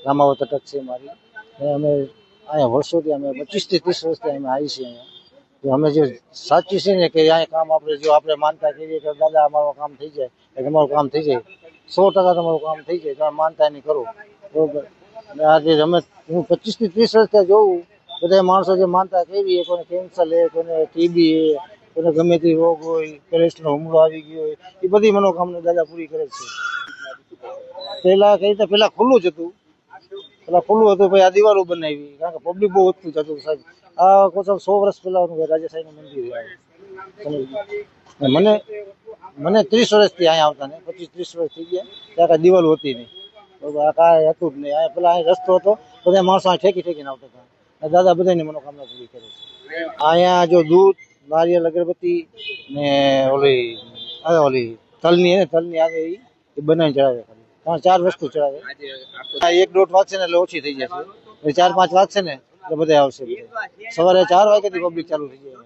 રામાવત અટક છે મારી. અમે અહીંયા વર્ષોથી અમે 25 થી 30 વર્ષથી અમે આવી છીએ અહીંયા. અમે જે સાચી છે ને કે અહીંયા કામ આપણે જો આપણે માનતા કરીએ કે દાદા અમારું કામ થઈ જાય, તમારું કામ થઈ જાય, 100% તમારું કામ થઈ જાય, તમે માનતા નહીં કરો બરોબર. આજે અમે હું 25 થી 30 વર્ષથી જોઉં બધા માણસો જે માનતા કેવી, કોઈને કેન્સર હે, કોઈને ટીબી હે, કોઈને ગમે તે રોગ હોય, પેલેસ્ટનો હુમલો આવી ગયો હોય, એ બધી મનોકામના દાદા પૂરી કરે છે. પહેલા કઈ રીતે પહેલા ખુલ્લું જ હતું, પછી આ દિવાલો બનાવી, કારણ કે પબ્લિક બહુ વધતું જતું સાહેબ. આ કોચમ 100 વર્ષ પહેલાનું રાજાશાહીનું મંદિર છે. મને 30 વર્ષથી અહીંયા આવતા ને 25-30 વર્ષ થઈ ગયા, ત્યાં કાંઈ દિવાલો હતી નહીં બરોબર, આ કાંઈ હતું જ નહીં. અહીંયા પેલા અહીં રસ્તો હતો, બધા માણસો ઠેકીને આવતા હતા. દાદા બધાની મનોકામના પૂરી કરે છે. અહીંયા જો દૂધ, નારિયેળ, અગરબત્તી ને ઓલી તલની આવે એ બનાવીને ચડાવે. 3-4 વસ્તુ ચડાવે. 1-1.5 વાગશે ને એટલે ઓછી થઈ જશે, 4-5 વાગશે ને એટલે બધા આવશે. સવારે 4 વાગ્યાથી પબ્લિક ચાલુ થઈ જાય.